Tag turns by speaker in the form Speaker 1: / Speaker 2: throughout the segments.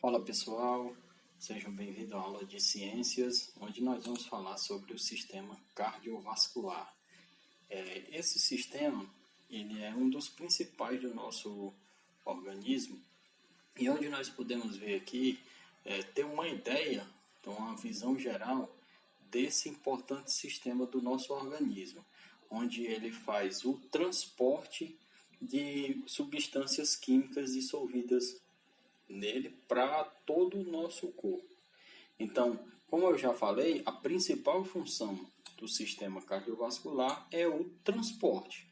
Speaker 1: Olá pessoal, sejam bem-vindos à aula de ciências, onde nós vamos falar sobre o sistema cardiovascular. Esse sistema ele é um dos principais do nosso organismo e onde nós podemos ver aqui, ter uma ideia, uma visão geral desse importante sistema do nosso organismo, onde ele faz o transporte de substâncias químicas dissolvidas nele para todo o nosso corpo. Então, como eu já falei, a principal função do sistema cardiovascular é o transporte.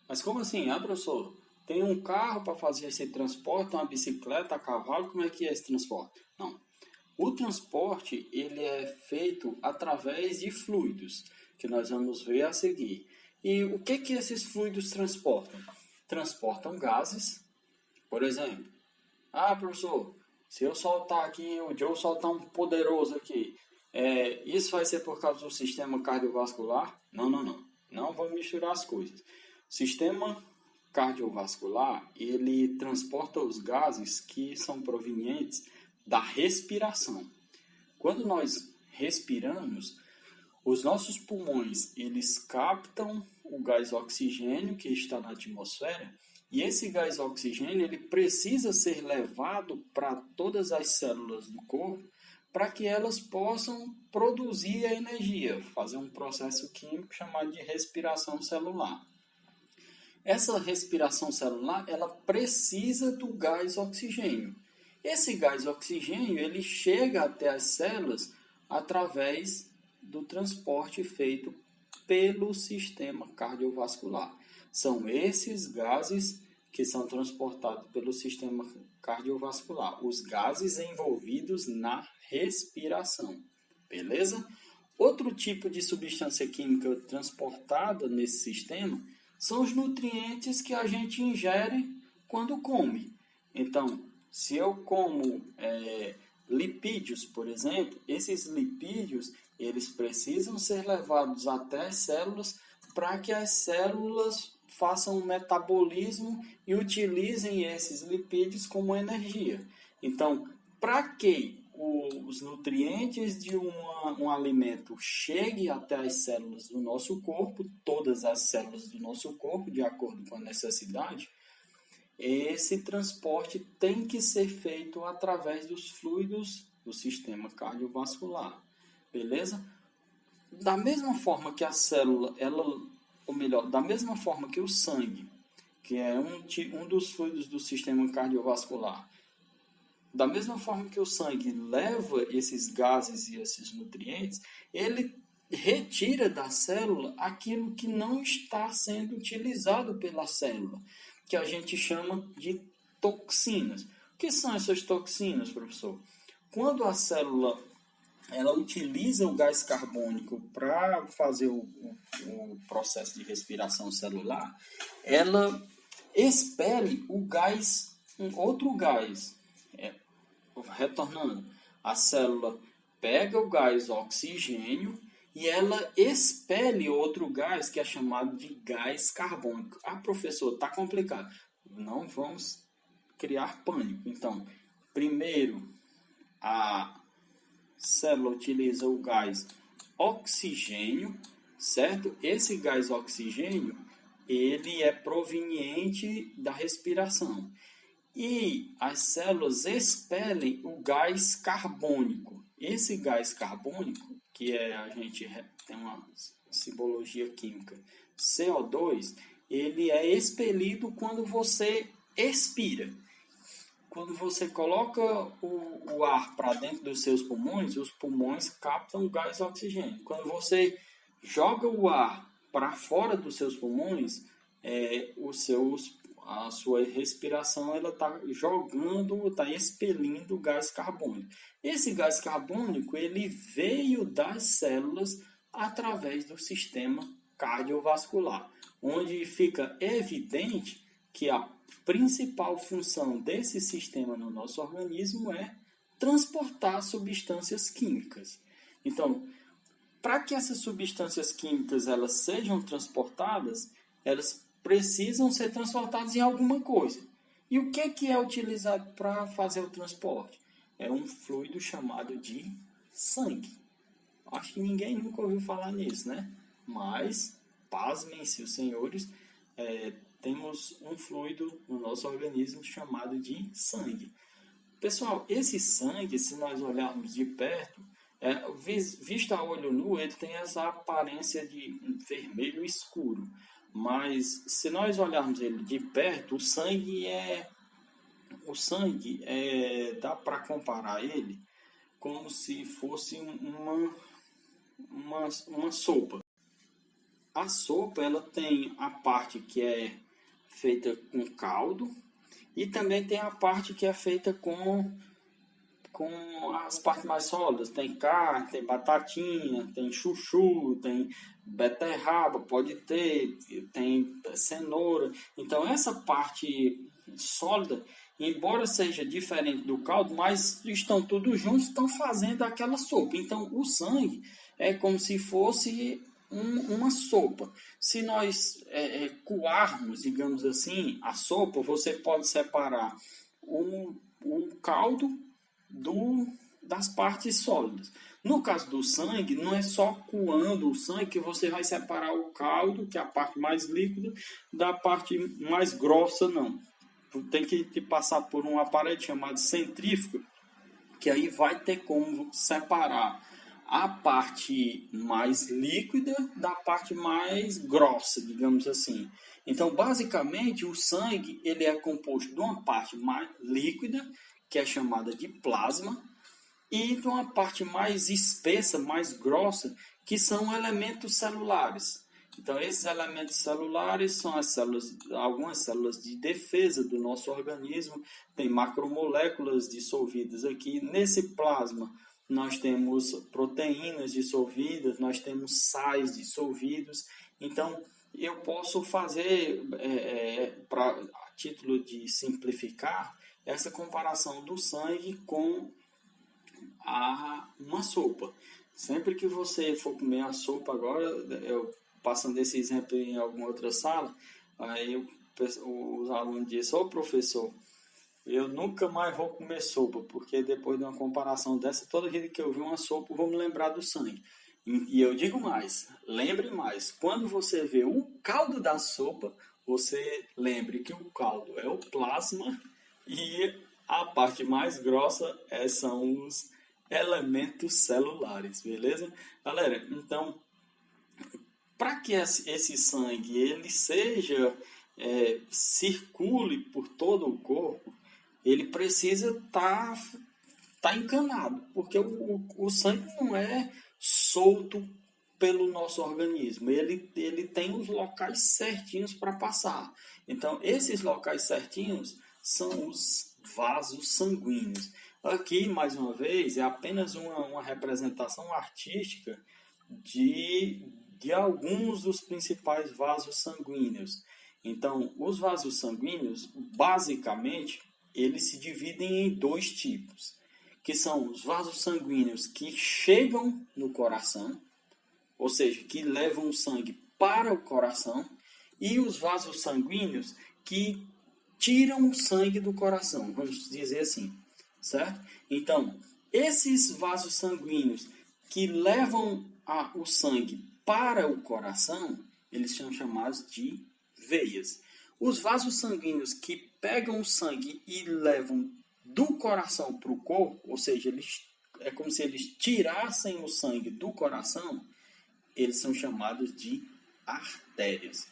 Speaker 1: Mas como assim? Professor, tem um carro para fazer esse transporte, uma bicicleta, a cavalo, como é que é esse transporte? Não. O transporte ele é feito através de fluidos, que nós vamos ver a seguir. E o que esses fluidos transportam? Transportam gases, por exemplo. Professor, se eu soltar aqui, o Joe soltar um poderoso aqui, isso vai ser por causa do sistema cardiovascular? Não. Não vamos misturar as coisas. O sistema cardiovascular, ele transporta os gases que são provenientes da respiração. Quando nós respiramos, os nossos pulmões, eles captam o gás oxigênio que está na atmosfera. E esse gás oxigênio ele precisa ser levado para todas as células do corpo para que elas possam produzir a energia, fazer um processo químico chamado de respiração celular. Essa respiração celular ela precisa do gás oxigênio. Esse gás oxigênio ele chega até as células através do transporte feito pelo sistema cardiovascular. São esses gases que são transportados pelo sistema cardiovascular, os gases envolvidos na respiração, beleza? Outro tipo de substância química transportada nesse sistema são os nutrientes que a gente ingere quando come. Então, se eu como lipídios, por exemplo, esses lipídios eles precisam ser levados até as células para que as células façam um metabolismo e utilizem esses lipídios como energia. Então, para que os nutrientes de um alimento cheguem até as células do nosso corpo, todas as células do nosso corpo, de acordo com a necessidade, esse transporte tem que ser feito através dos fluidos do sistema cardiovascular. Beleza? Da mesma forma que a célula, da mesma forma que o sangue, que é um dos fluidos do sistema cardiovascular, da mesma forma que o sangue leva esses gases e esses nutrientes, ele retira da célula aquilo que não está sendo utilizado pela célula, que a gente chama de toxinas. O que são essas toxinas, professor? Quando a célula ela utiliza o gás carbônico para fazer o processo de respiração celular, ela expele o gás, outro gás. Retornando, a célula pega o gás oxigênio e ela expele outro gás que é chamado de gás carbônico. Professor, está complicado. Não vamos criar pânico. Então, primeiro, a célula utiliza o gás oxigênio, certo? Esse gás oxigênio, ele é proveniente da respiração. E as células expelem o gás carbônico. Esse gás carbônico, que a gente tem uma simbologia química, CO2, ele é expelido quando você expira. Quando você coloca o ar para dentro dos seus pulmões, os pulmões captam o gás oxigênio. Quando você joga o ar para fora dos seus pulmões, a sua respiração está jogando, está expelindo o gás carbônico. Esse gás carbônico ele veio das células através do sistema cardiovascular, onde fica evidente que a principal função desse sistema no nosso organismo é transportar substâncias químicas. Então, para que essas substâncias químicas elas sejam transportadas, elas precisam ser transportadas em alguma coisa. E o que é utilizado para fazer o transporte? é um fluido chamado de sangue. Acho que ninguém nunca ouviu falar nisso, né? Mas, pasmem-se os senhores, temos um fluido no nosso organismo chamado de sangue. Pessoal, esse sangue, se nós olharmos de perto, visto a olho nu, ele tem essa aparência de vermelho escuro. Mas, se nós olharmos ele de perto, dá para comparar ele como se fosse uma sopa. A sopa, ela tem a parte que é feita com caldo e também tem a parte que é feita com as partes mais sólidas. Tem carne, tem batatinha, tem chuchu, tem beterraba, pode ter, tem cenoura. Então, essa parte sólida, embora seja diferente do caldo, mas estão todos juntos, estão fazendo aquela sopa. Então, o sangue é como se fosse uma sopa. Se nós coarmos, digamos assim, a sopa, você pode separar o caldo das partes sólidas. No caso do sangue, não é só coando o sangue que você vai separar o caldo, que é a parte mais líquida, da parte mais grossa, não. Tem que passar por um aparelho chamado centrífuga, que aí vai ter como separar a parte mais líquida da parte mais grossa, digamos assim. Então, basicamente, o sangue ele é composto de uma parte mais líquida, que é chamada de plasma, e de uma parte mais espessa, mais grossa, que são elementos celulares. Então, esses elementos celulares são algumas células de defesa do nosso organismo, tem macromoléculas dissolvidas aqui. Nesse plasma, nós temos proteínas dissolvidas, nós temos sais dissolvidos. Então, eu posso fazer, a título de simplificar, essa comparação do sangue com uma sopa. Sempre que você for comer a sopa agora, eu passando esse exemplo em alguma outra sala, aí os alunos dizem: ô professor, eu nunca mais vou comer sopa, porque depois de uma comparação dessa, toda vez que eu vi uma sopa, eu vou me lembrar do sangue. E eu digo mais, lembre mais, quando você vê o caldo da sopa, você lembre que o caldo é o plasma e a parte mais grossa são os elementos celulares, beleza? Galera, então, para que esse sangue ele circule por todo o corpo, ele precisa tá encanado, porque o sangue não é solto pelo nosso organismo, ele tem os locais certinhos para passar. Então, esses locais certinhos são os vasos sanguíneos. Aqui, mais uma vez, é apenas uma representação artística de alguns dos principais vasos sanguíneos. Então, os vasos sanguíneos, basicamente, eles se dividem em dois tipos, que são os vasos sanguíneos que chegam no coração, ou seja, que levam o sangue para o coração, e os vasos sanguíneos que tiram o sangue do coração, vamos dizer assim, certo? Então, esses vasos sanguíneos que levam o sangue para o coração, eles são chamados de veias. Os vasos sanguíneos que pegam o sangue e levam do coração para o corpo, ou seja, é como se eles tirassem o sangue do coração, eles são chamados de artérias.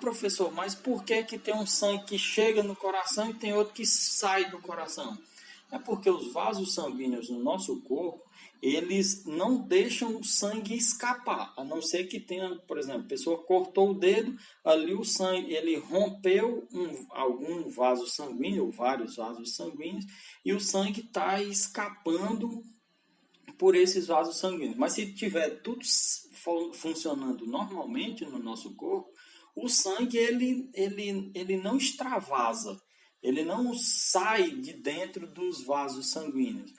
Speaker 1: Professor, mas por que tem um sangue que chega no coração e tem outro que sai do coração? É porque os vasos sanguíneos no nosso corpo, eles não deixam o sangue escapar, a não ser que tenha, por exemplo, a pessoa cortou o dedo, ali o sangue, ele rompeu algum vaso sanguíneo, ou vários vasos sanguíneos, e o sangue está escapando por esses vasos sanguíneos. Mas se tiver tudo funcionando normalmente no nosso corpo, o sangue ele não extravasa, ele não sai de dentro dos vasos sanguíneos.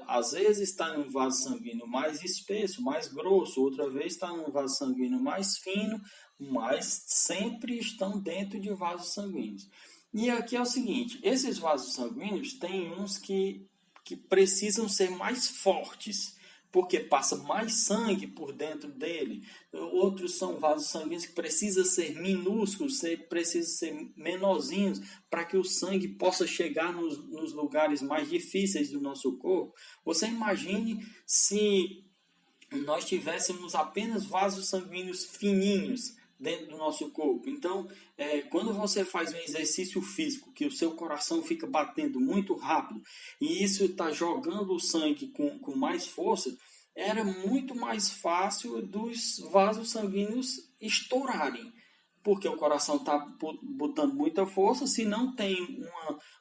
Speaker 1: Às vezes está em um vaso sanguíneo mais espesso, mais grosso, outra vez está em um vaso sanguíneo mais fino, mas sempre estão dentro de vasos sanguíneos. E aqui é o seguinte, esses vasos sanguíneos tem uns que que precisam ser mais fortes, porque passa mais sangue por dentro dele. Outros são vasos sanguíneos que precisam ser minúsculos, precisam ser menorzinhos, para que o sangue possa chegar nos lugares mais difíceis do nosso corpo. Você imagine se nós tivéssemos apenas vasos sanguíneos fininhos dentro do nosso corpo. Então, quando você faz um exercício físico, que o seu coração fica batendo muito rápido, e isso está jogando o sangue com mais força, era muito mais fácil dos vasos sanguíneos estourarem, porque o coração está botando muita força. Se não tem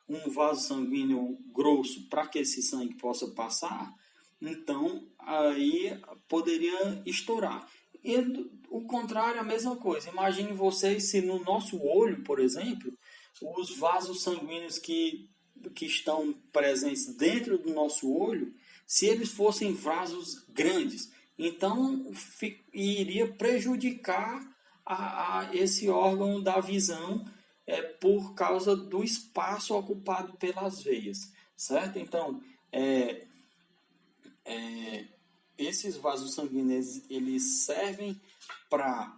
Speaker 1: um vaso sanguíneo grosso para que esse sangue possa passar, então aí poderia estourar. E o contrário, a mesma coisa. Imagine vocês se no nosso olho, por exemplo, os vasos sanguíneos que estão presentes dentro do nosso olho, se eles fossem vasos grandes, então iria prejudicar esse órgão da visão, por causa do espaço ocupado pelas veias, certo? Então, esses vasos sanguíneos, eles servem para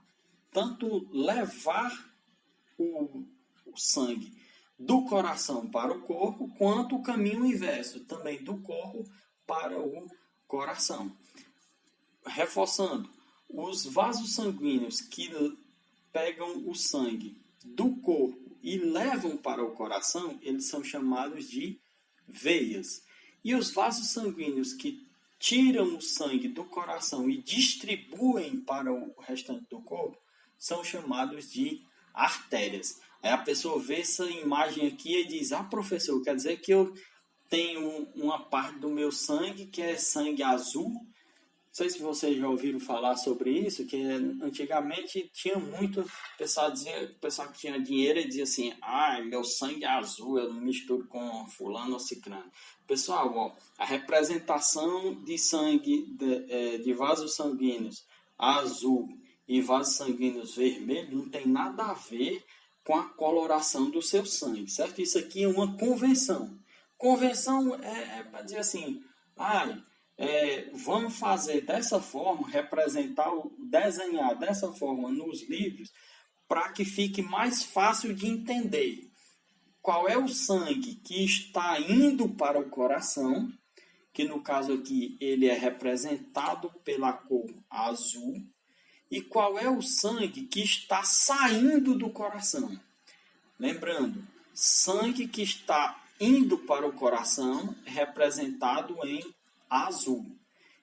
Speaker 1: tanto levar o sangue do coração para o corpo, quanto o caminho inverso, também do corpo para o coração. Reforçando, os vasos sanguíneos que pegam o sangue do corpo e levam para o coração, eles são chamados de veias. E os vasos sanguíneos que tiram o sangue do coração e distribuem para o restante do corpo são chamados de artérias. Aí a pessoa vê essa imagem aqui e diz: professor, quer dizer que eu tenho uma parte do meu sangue que é sangue azul? Não sei se vocês já ouviram falar sobre isso, que antigamente tinha muito, o pessoal que tinha dinheiro e dizia assim: meu sangue é azul, eu não misturo com fulano ou ciclano. Pessoal, a representação de sangue, de vasos sanguíneos azul e vasos sanguíneos vermelhos não tem nada a ver com a coloração do seu sangue, certo? Isso aqui é uma convenção. Convenção é para dizer assim: vamos fazer dessa forma, desenhar dessa forma nos livros, para que fique mais fácil de entender qual é o sangue que está indo para o coração, que no caso aqui ele é representado pela cor azul, e qual é o sangue que está saindo do coração. Lembrando, sangue que está indo para o coração é representado em azul.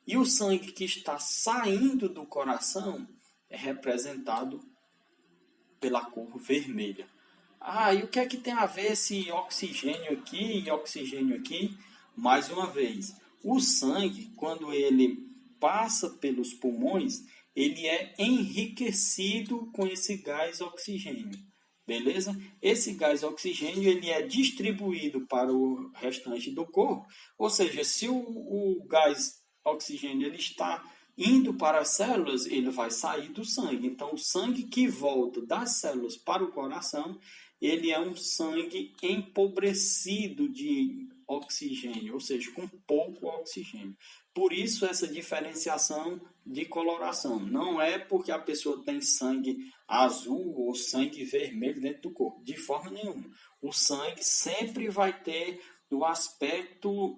Speaker 1: E o sangue que está saindo do coração é representado pela cor vermelha. E o que é que tem a ver esse oxigênio aqui e oxigênio aqui? Mais uma vez, o sangue, quando ele passa pelos pulmões, ele é enriquecido com esse gás oxigênio. Beleza? Esse gás oxigênio ele é distribuído para o restante do corpo. Ou seja, se o gás oxigênio ele está indo para as células, ele vai sair do sangue. Então, o sangue que volta das células para o coração, ele é um sangue empobrecido de oxigênio, ou seja, com pouco oxigênio. Por isso, essa diferenciação de coloração. Não é porque a pessoa tem sangue azul ou sangue vermelho dentro do corpo. De forma nenhuma. O sangue sempre vai ter o aspecto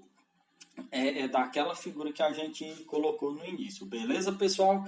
Speaker 1: daquela figura que a gente colocou no início. Beleza, pessoal?